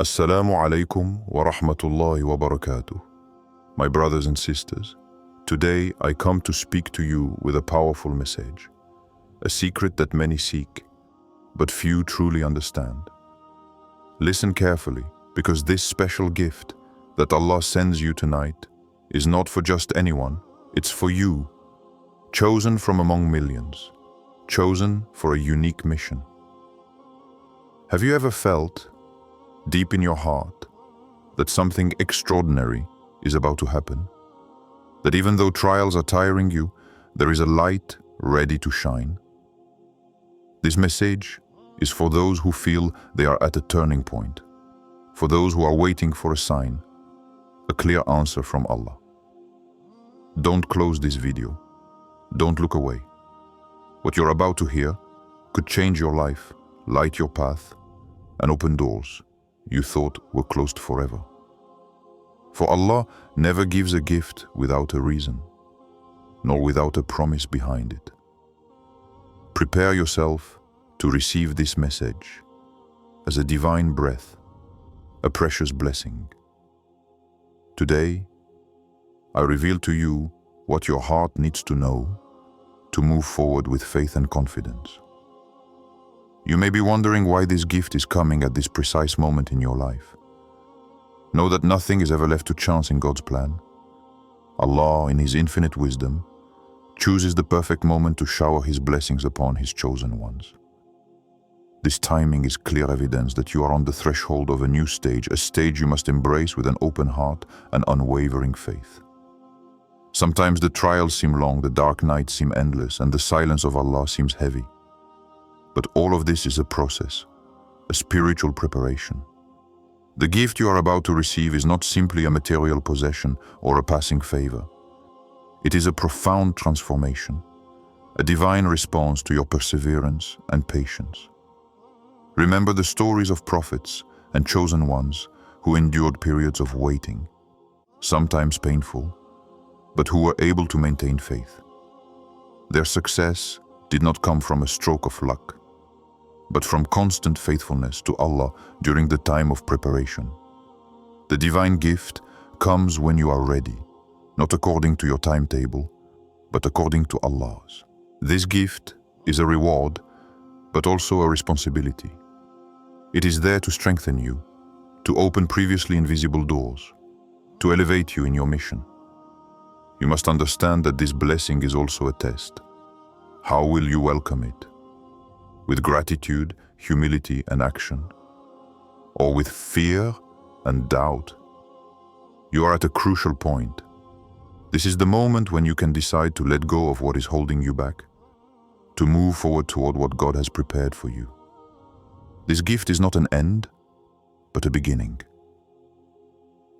As-salâm alaykum wa rahmatullahi wa barakatuh. My brothers and sisters, today I come to speak to you with a powerful message, a secret that many seek, but few truly understand. Listen carefully, because this special gift that Allah sends you tonight is not for just anyone, it's for you, chosen from among millions, chosen for a unique mission. Have you ever felt, deep in your heart, that something extraordinary is about to happen? That even though trials are tiring you, there is a light ready to shine? This message is for those who feel they are at a turning point, for those who are waiting for a sign, a clear answer from Allah. Don't close this video. Don't look away. What you're about to hear could change your life, light your path, and open doors you thought were closed forever. For Allah never gives a gift without a reason, nor without a promise behind it. Prepare yourself to receive this message as a divine breath, a precious blessing. Today, I reveal to you what your heart needs to know to move forward with faith and confidence. You may be wondering why this gift is coming at this precise moment in your life. Know that nothing is ever left to chance in God's plan. Allah, in His infinite wisdom, chooses the perfect moment to shower His blessings upon His chosen ones. This timing is clear evidence that you are on the threshold of a new stage, a stage you must embrace with an open heart and unwavering faith. Sometimes the trials seem long, the dark nights seem endless, and the silence of Allah seems heavy. But all of this is a process, a spiritual preparation. The gift you are about to receive is not simply a material possession or a passing favor. It is a profound transformation, a divine response to your perseverance and patience. Remember the stories of prophets and chosen ones who endured periods of waiting, sometimes painful, but who were able to maintain faith. Their success did not come from a stroke of luck, but from constant faithfulness to Allah during the time of preparation. The divine gift comes when you are ready, not according to your timetable, but according to Allah's. This gift is a reward, but also a responsibility. It is there to strengthen you, to open previously invisible doors, to elevate you in your mission. You must understand that this blessing is also a test. How will you welcome it? With gratitude, humility, and action? Or with fear and doubt? You are at a crucial point. This is the moment when you can decide to let go of what is holding you back, to move forward toward what God has prepared for you. This gift is not an end, but a beginning.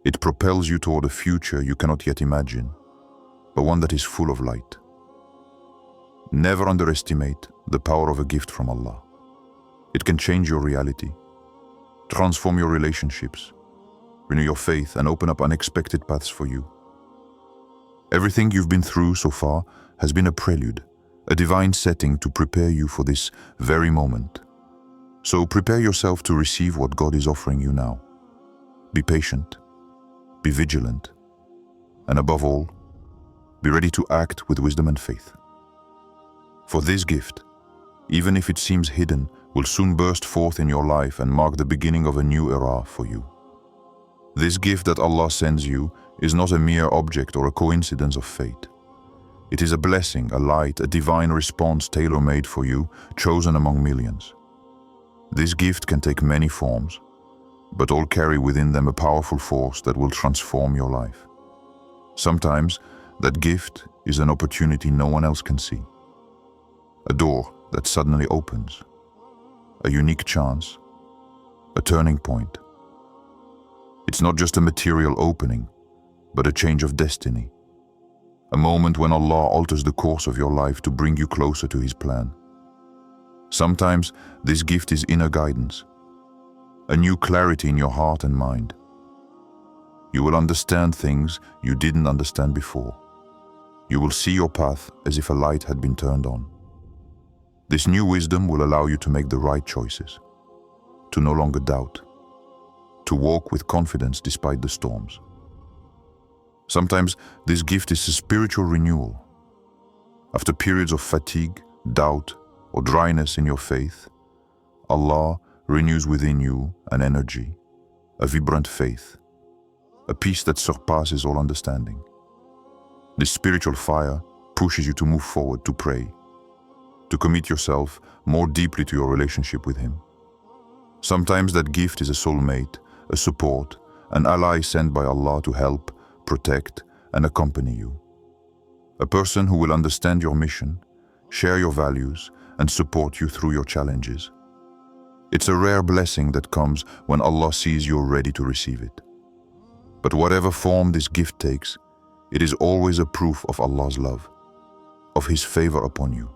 It propels you toward a future you cannot yet imagine, but one that is full of light. Never underestimate the power of a gift from Allah. It can change your reality, transform your relationships, renew your faith, and open up unexpected paths for you. Everything you've been through so far has been a prelude, a divine setting to prepare you for this very moment. So prepare yourself to receive what God is offering you now. Be patient, be vigilant, and above all, be ready to act with wisdom and faith. For this gift, even if it seems hidden, will soon burst forth in your life and mark the beginning of a new era for you. This gift that Allah sends you is not a mere object or a coincidence of fate. It is a blessing, a light, a divine response tailor-made for you, chosen among millions. This gift can take many forms, but all carry within them a powerful force that will transform your life. Sometimes, that gift is an opportunity no one else can see. A door that suddenly opens. A unique chance. A turning point. It's not just a material opening, but a change of destiny. A moment when Allah alters the course of your life to bring you closer to His plan. Sometimes this gift is inner guidance, a new clarity in your heart and mind. You will understand things you didn't understand before. You will see your path as if a light had been turned on. This new wisdom will allow you to make the right choices, to no longer doubt, to walk with confidence despite the storms. Sometimes this gift is a spiritual renewal. After periods of fatigue, doubt, or dryness in your faith, Allah renews within you an energy, a vibrant faith, a peace that surpasses all understanding. This spiritual fire pushes you to move forward, to pray, to commit yourself more deeply to your relationship with Him. Sometimes that gift is a soulmate, a support, an ally sent by Allah to help, protect, and accompany you. A person who will understand your mission, share your values, and support you through your challenges. It's a rare blessing that comes when Allah sees you're ready to receive it. But whatever form this gift takes, it is always a proof of Allah's love, of His favor upon you.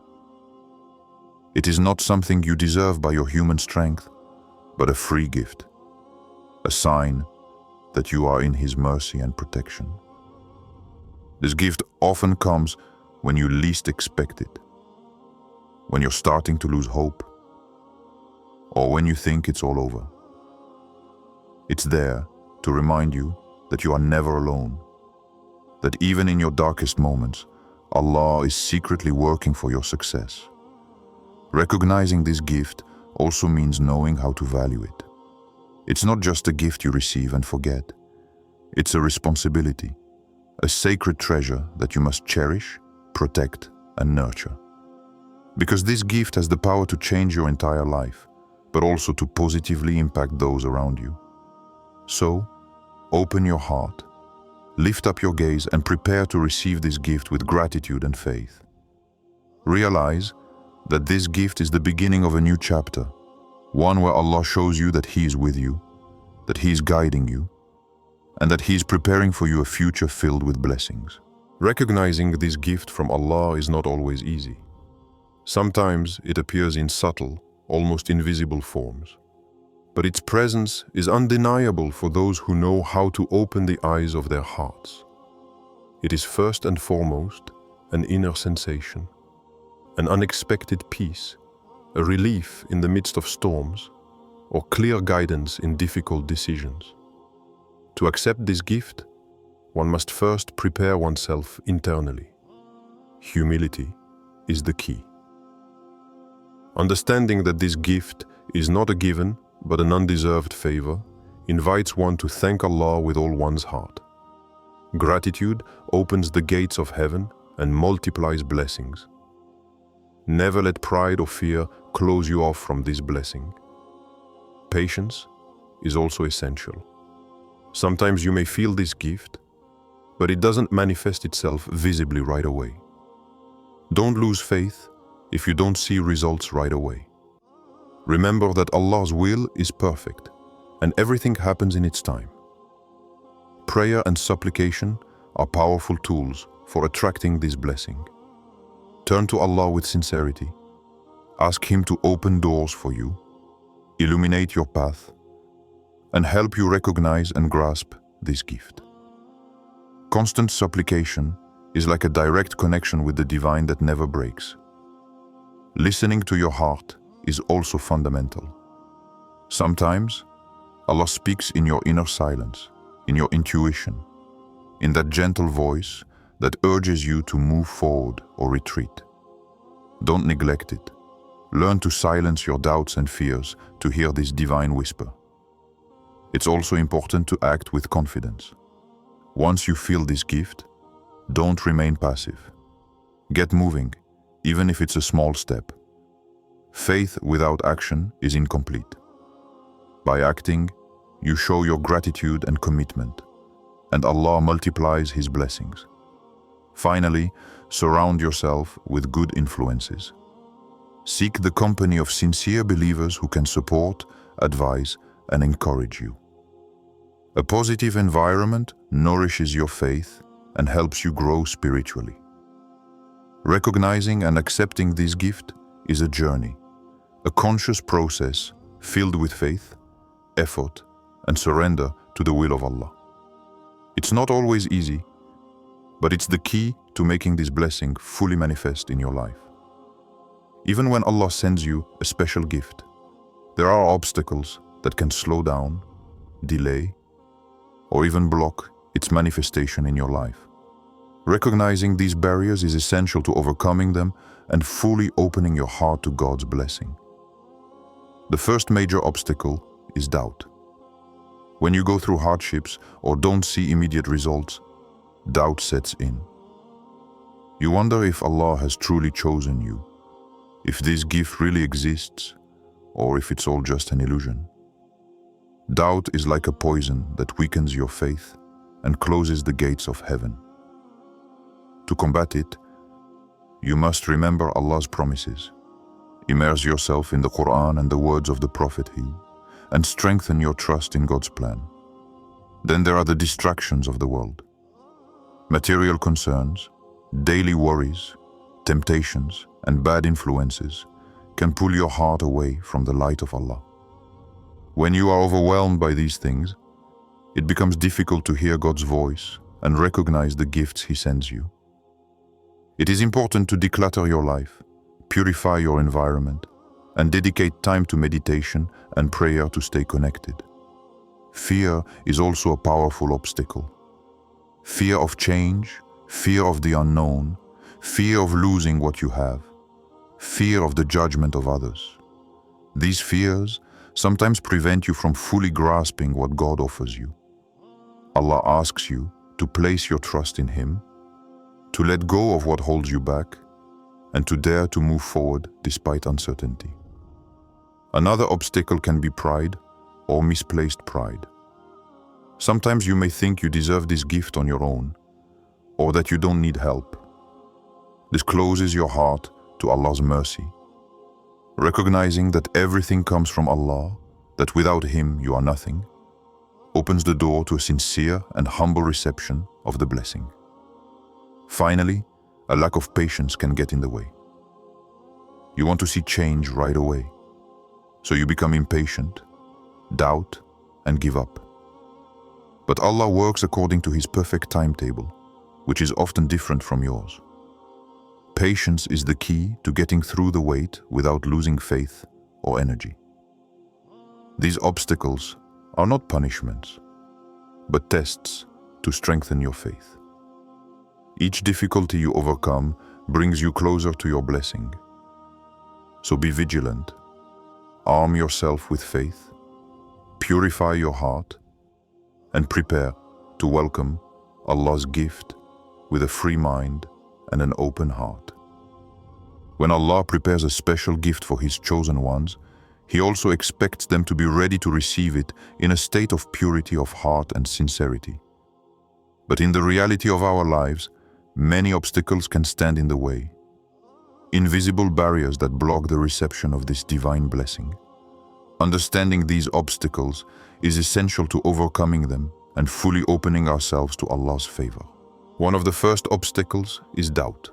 It is not something you deserve by your human strength, but a free gift, a sign that you are in His mercy and protection. This gift often comes when you least expect it, when you're starting to lose hope, or when you think it's all over. It's there to remind you that you are never alone, that even in your darkest moments, Allah is secretly working for your success. Recognizing this gift also means knowing how to value it. It's not just a gift you receive and forget. It's a responsibility, a sacred treasure that you must cherish, protect, and nurture. Because this gift has the power to change your entire life, but also to positively impact those around you. So, open your heart, lift up your gaze, and prepare to receive this gift with gratitude and faith. Realize that this gift is the beginning of a new chapter, one where Allah shows you that He is with you, that He is guiding you, and that He is preparing for you a future filled with blessings. Recognizing this gift from Allah is not always easy. Sometimes it appears in subtle, almost invisible forms. But its presence is undeniable for those who know how to open the eyes of their hearts. It is first and foremost an inner sensation, an unexpected peace, a relief in the midst of storms, or clear guidance in difficult decisions. To accept this gift, one must first prepare oneself internally. Humility is the key. Understanding that this gift is not a given but an undeserved favor invites one to thank Allah with all one's heart. Gratitude opens the gates of heaven and multiplies blessings. Never let pride or fear close you off from this blessing. Patience is also essential. Sometimes you may feel this gift, but it doesn't manifest itself visibly right away. Don't lose faith if you don't see results right away. Remember that Allah's will is perfect, and everything happens in its time. Prayer and supplication are powerful tools for attracting this blessing. Turn to Allah with sincerity. Ask Him to open doors for you, illuminate your path, and help you recognize and grasp this gift. Constant supplication is like a direct connection with the divine that never breaks. Listening to your heart is also fundamental. Sometimes, Allah speaks in your inner silence, in your intuition, in that gentle voice that urges you to move forward or retreat. Don't neglect it. Learn to silence your doubts and fears to hear this divine whisper. It's also important to act with confidence. Once you feel this gift, don't remain passive. Get moving, even if it's a small step. Faith without action is incomplete. By acting, you show your gratitude and commitment, and Allah multiplies His blessings. Finally, surround yourself with good influences. Seek the company of sincere believers who can support, advise, and encourage you. A positive environment nourishes your faith and helps you grow spiritually. Recognizing and accepting this gift is a journey, a conscious process filled with faith, effort, and surrender to the will of Allah. It's not always easy, but it's the key to making this blessing fully manifest in your life. Even when Allah sends you a special gift, there are obstacles that can slow down, delay, or even block its manifestation in your life. Recognizing these barriers is essential to overcoming them and fully opening your heart to God's blessing. The first major obstacle is doubt. When you go through hardships or don't see immediate results, doubt sets in. You wonder if Allah has truly chosen you, if this gift really exists, or if it's all just an illusion. Doubt is like a poison that weakens your faith and closes the gates of heaven. To combat it, you must remember Allah's promises, immerse yourself in the Quran and the words of the Prophet, and strengthen your trust in God's plan. Then there are the distractions of the world. Material concerns, daily worries, temptations, and bad influences can pull your heart away from the light of Allah. When you are overwhelmed by these things, it becomes difficult to hear God's voice and recognize the gifts He sends you. It is important to declutter your life, purify your environment, and dedicate time to meditation and prayer to stay connected. Fear is also a powerful obstacle. Fear of change, fear of the unknown, fear of losing what you have, fear of the judgment of others. These fears sometimes prevent you from fully grasping what God offers you. Allah asks you to place your trust in Him, to let go of what holds you back, and to dare to move forward despite uncertainty. Another obstacle can be pride or misplaced pride. Sometimes you may think you deserve this gift on your own, or that you don't need help. This closes your heart to Allah's mercy. Recognizing that everything comes from Allah, that without Him you are nothing, opens the door to a sincere and humble reception of the blessing. Finally, a lack of patience can get in the way. You want to see change right away, so you become impatient, doubt, and give up. But Allah works according to His perfect timetable, which is often different from yours. Patience is the key to getting through the wait without losing faith or energy. These obstacles are not punishments, but tests to strengthen your faith. Each difficulty you overcome brings you closer to your blessing. So be vigilant, arm yourself with faith, purify your heart, and prepare to welcome Allah's gift with a free mind and an open heart. When Allah prepares a special gift for His chosen ones, He also expects them to be ready to receive it in a state of purity of heart and sincerity. But in the reality of our lives, many obstacles can stand in the way. Invisible barriers that block the reception of this divine blessing. Understanding these obstacles is essential to overcoming them and fully opening ourselves to Allah's favor. One of the first obstacles is doubt.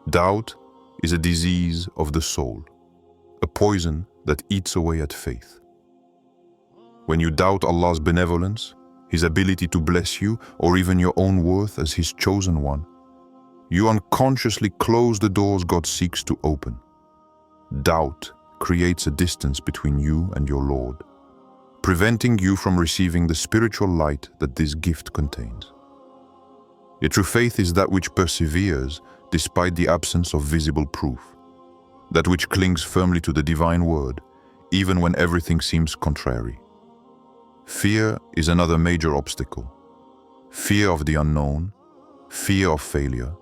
Doubt is a disease of the soul, a poison that eats away at faith. When you doubt Allah's benevolence, His ability to bless you, or even your own worth as His chosen one, you unconsciously close the doors God seeks to open. Doubt creates a distance between you and your Lord, preventing you from receiving the spiritual light that this gift contains. A true faith is that which perseveres despite the absence of visible proof, that which clings firmly to the divine word, even when everything seems contrary. Fear is another major obstacle. Fear of the unknown, fear of failure,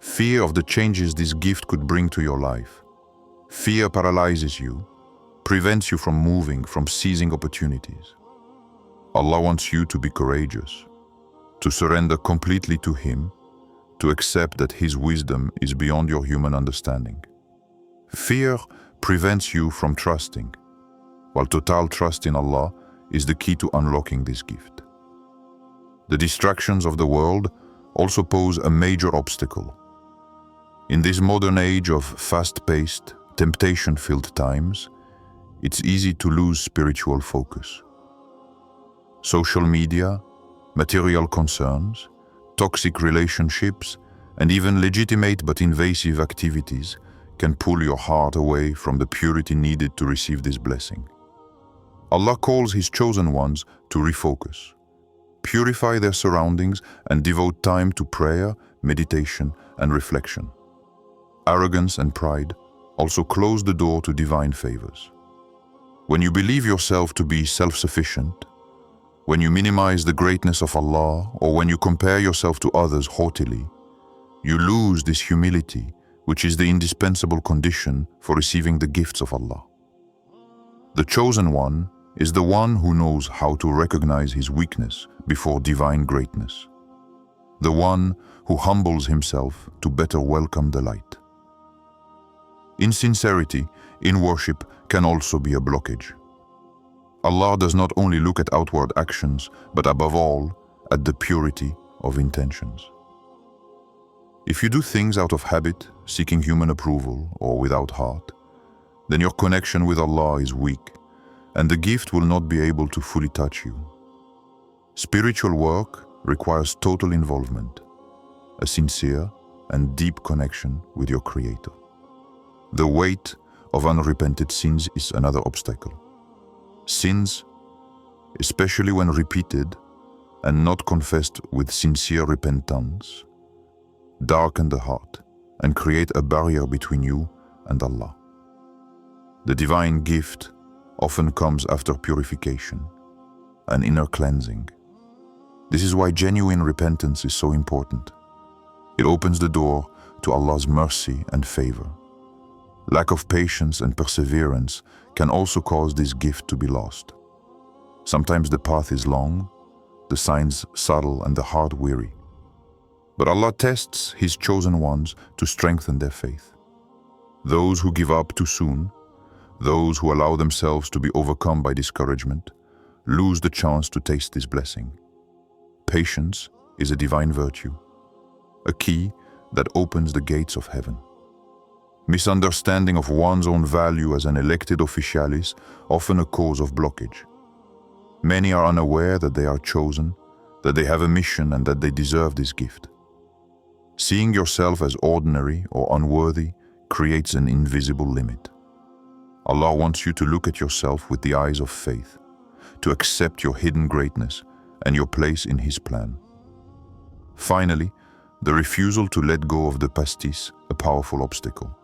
fear of the changes this gift could bring to your life. Fear paralyzes you, prevents you from moving, from seizing opportunities. Allah wants you to be courageous, to surrender completely to Him, to accept that His wisdom is beyond your human understanding. Fear prevents you from trusting, while total trust in Allah is the key to unlocking this gift. The distractions of the world also pose a major obstacle. In this modern age of fast-paced, temptation-filled times, it's easy to lose spiritual focus. Social media, material concerns, toxic relationships, and even legitimate but invasive activities can pull your heart away from the purity needed to receive this blessing. Allah calls His chosen ones to refocus, purify their surroundings, and devote time to prayer, meditation, and reflection. Arrogance and pride also close the door to divine favors. When you believe yourself to be self-sufficient, when you minimize the greatness of Allah, or when you compare yourself to others haughtily, you lose this humility, which is the indispensable condition for receiving the gifts of Allah. The chosen one is the one who knows how to recognize his weakness before divine greatness, the one who humbles himself to better welcome the light. Insincerity in worship can also be a blockage. Allah does not only look at outward actions, but above all, at the purity of intentions. If you do things out of habit, seeking human approval, or without heart, then your connection with Allah is weak, and the gift will not be able to fully touch you. Spiritual work requires total involvement, a sincere and deep connection with your Creator. The weight of unrepented sins is another obstacle. Sins, especially when repeated and not confessed with sincere repentance, darken the heart and create a barrier between you and Allah. The divine gift often comes after purification, an inner cleansing. This is why genuine repentance is so important. It opens the door to Allah's mercy and favor. Lack of patience and perseverance can also cause this gift to be lost. Sometimes the path is long, the signs subtle, and the heart weary. But Allah tests His chosen ones to strengthen their faith. Those who give up too soon, those who allow themselves to be overcome by discouragement, lose the chance to taste this blessing. Patience is a divine virtue, a key that opens the gates of heaven. Misunderstanding of one's own value as an elected official is often a cause of blockage. Many are unaware that they are chosen, that they have a mission, and that they deserve this gift. Seeing yourself as ordinary or unworthy creates an invisible limit. Allah wants you to look at yourself with the eyes of faith, to accept your hidden greatness and your place in His plan. Finally, the refusal to let go of the past is a powerful obstacle.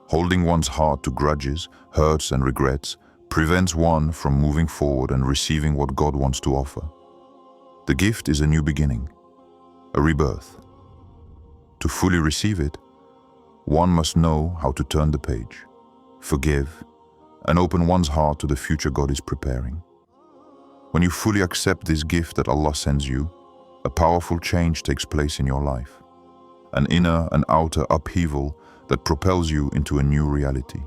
Holding one's heart to grudges, hurts, and regrets prevents one from moving forward and receiving what God wants to offer. The gift is a new beginning, a rebirth. To fully receive it, one must know how to turn the page, forgive, and open one's heart to the future God is preparing. When you fully accept this gift that Allah sends you, a powerful change takes place in your life, an inner and outer upheaval that propels you into a new reality.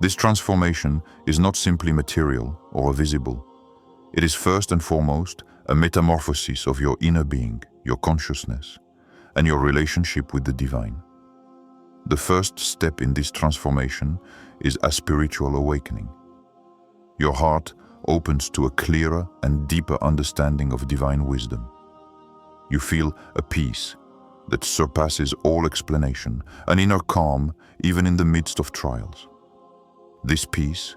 This transformation is not simply material or visible. It is first and foremost a metamorphosis of your inner being, your consciousness, and your relationship with the divine. The first step in this transformation is a spiritual awakening. Your heart opens to a clearer and deeper understanding of divine wisdom. You feel a peace that surpasses all explanation, an inner calm even in the midst of trials. This peace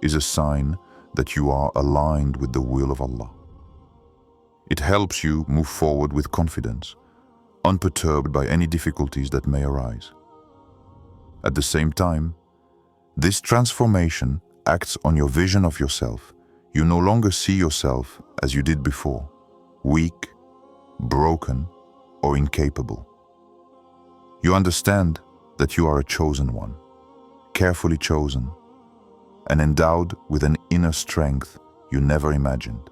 is a sign that you are aligned with the will of Allah. It helps you move forward with confidence, unperturbed by any difficulties that may arise. At the same time, this transformation acts on your vision of yourself. You no longer see yourself as you did before, weak, broken, or incapable. You understand that you are a chosen one, carefully chosen, and endowed with an inner strength you never imagined.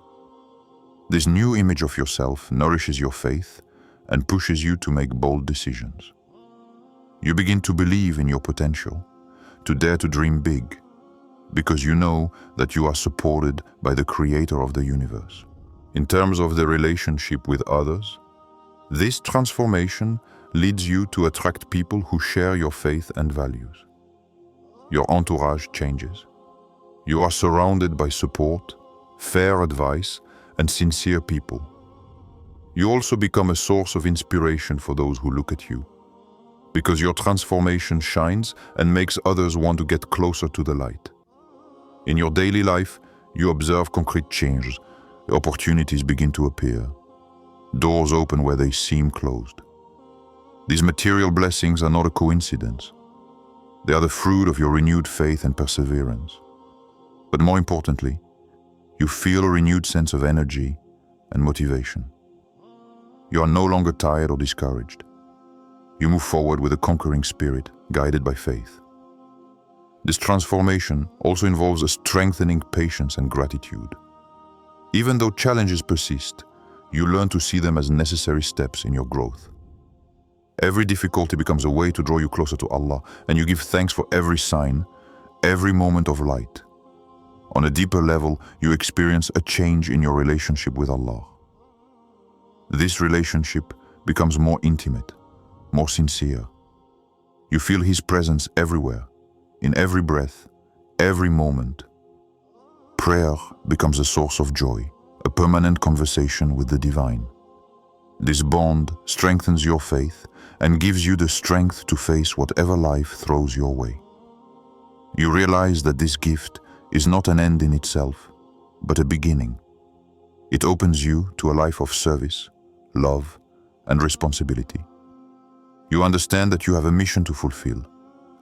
This new image of yourself nourishes your faith and pushes you to make bold decisions. You begin to believe in your potential, to dare to dream big, because you know that you are supported by the Creator of the universe. In terms of the relationship with others, this transformation leads you to attract people who share your faith and values. Your entourage changes. You are surrounded by support, fair advice, and sincere people. You also become a source of inspiration for those who look at you, because your transformation shines and makes others want to get closer to the light. In your daily life, you observe concrete changes. Opportunities begin to appear. Doors open where they seem closed. These material blessings are not a coincidence. They are the fruit of your renewed faith and perseverance. But more importantly, you feel a renewed sense of energy and motivation. You are no longer tired or discouraged. You move forward with a conquering spirit, guided by faith. This transformation also involves a strengthening patience and gratitude. Even though challenges persist, you learn to see them as necessary steps in your growth. Every difficulty becomes a way to draw you closer to Allah, and you give thanks for every sign, every moment of light. On a deeper level, you experience a change in your relationship with Allah. This relationship becomes more intimate, more sincere. You feel His presence everywhere, in every breath, every moment. Prayer becomes a source of joy, a permanent conversation with the divine. This bond strengthens your faith and gives you the strength to face whatever life throws your way. You realize that this gift is not an end in itself, but a beginning. It opens you to a life of service, love, and responsibility. You understand that you have a mission to fulfill,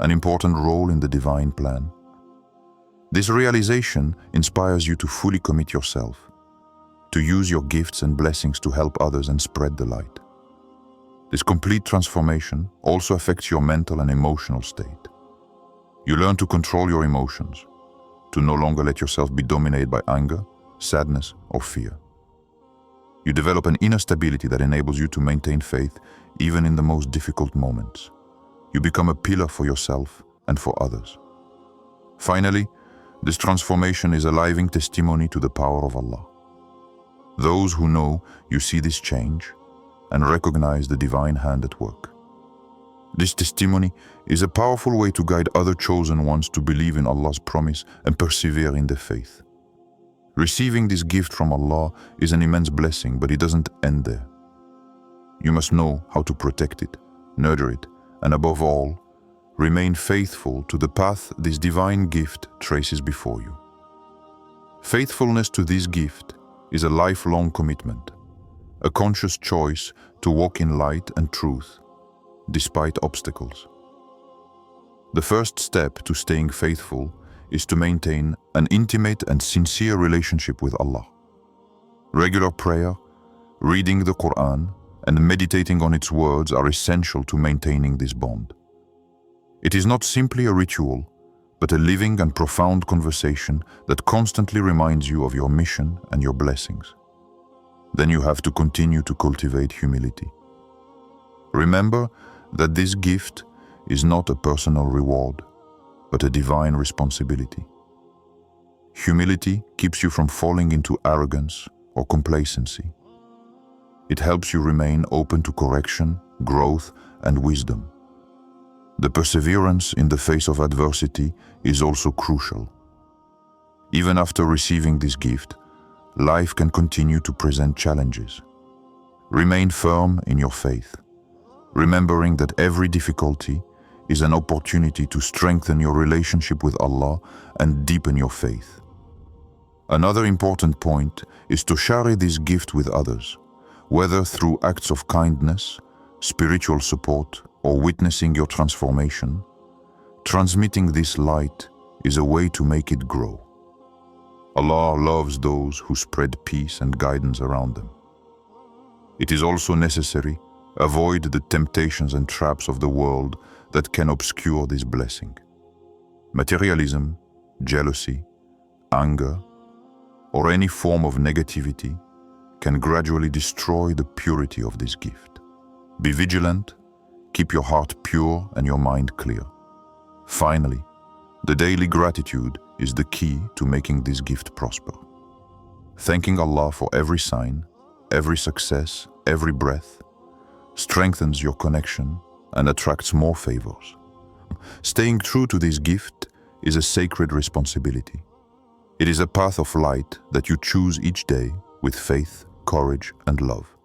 an important role in the divine plan. This realization inspires you to fully commit yourself, to use your gifts and blessings to help others and spread the light. This complete transformation also affects your mental and emotional state. You learn to control your emotions, to no longer let yourself be dominated by anger, sadness, or fear. You develop an inner stability that enables you to maintain faith even in the most difficult moments. You become a pillar for yourself and for others. Finally, this transformation is a living testimony to the power of Allah. Those who know you see this change and recognize the divine hand at work. This testimony is a powerful way to guide other chosen ones to believe in Allah's promise and persevere in their faith. Receiving this gift from Allah is an immense blessing, but it doesn't end there. You must know how to protect it, nurture it, and above all, remain faithful to the path this divine gift traces before you. Faithfulness to this gift is a lifelong commitment, a conscious choice to walk in light and truth, despite obstacles. The first step to staying faithful is to maintain an intimate and sincere relationship with Allah. Regular prayer, reading the Quran, and meditating on its words are essential to maintaining this bond. It is not simply a ritual, but a living and profound conversation that constantly reminds you of your mission and your blessings. Then you have to continue to cultivate humility. Remember that this gift is not a personal reward, but a divine responsibility. Humility keeps you from falling into arrogance or complacency. It helps you remain open to correction, growth, and wisdom. The perseverance in the face of adversity is also crucial. Even after receiving this gift, life can continue to present challenges. Remain firm in your faith, remembering that every difficulty is an opportunity to strengthen your relationship with Allah and deepen your faith. Another important point is to share this gift with others, whether through acts of kindness, spiritual support, or witnessing your transformation. Transmitting this light is a way to make it grow. Allah loves those who spread peace and guidance around them. It is also necessary to avoid the temptations and traps of the world that can obscure this blessing. Materialism, jealousy, anger, or any form of negativity can gradually destroy the purity of this gift. Be vigilant, keep your heart pure and your mind clear. Finally, the daily gratitude is the key to making this gift prosper. Thanking Allah for every sign, every success, every breath, strengthens your connection and attracts more favors. Staying true to this gift is a sacred responsibility. It is a path of light that you choose each day with faith, courage, and love.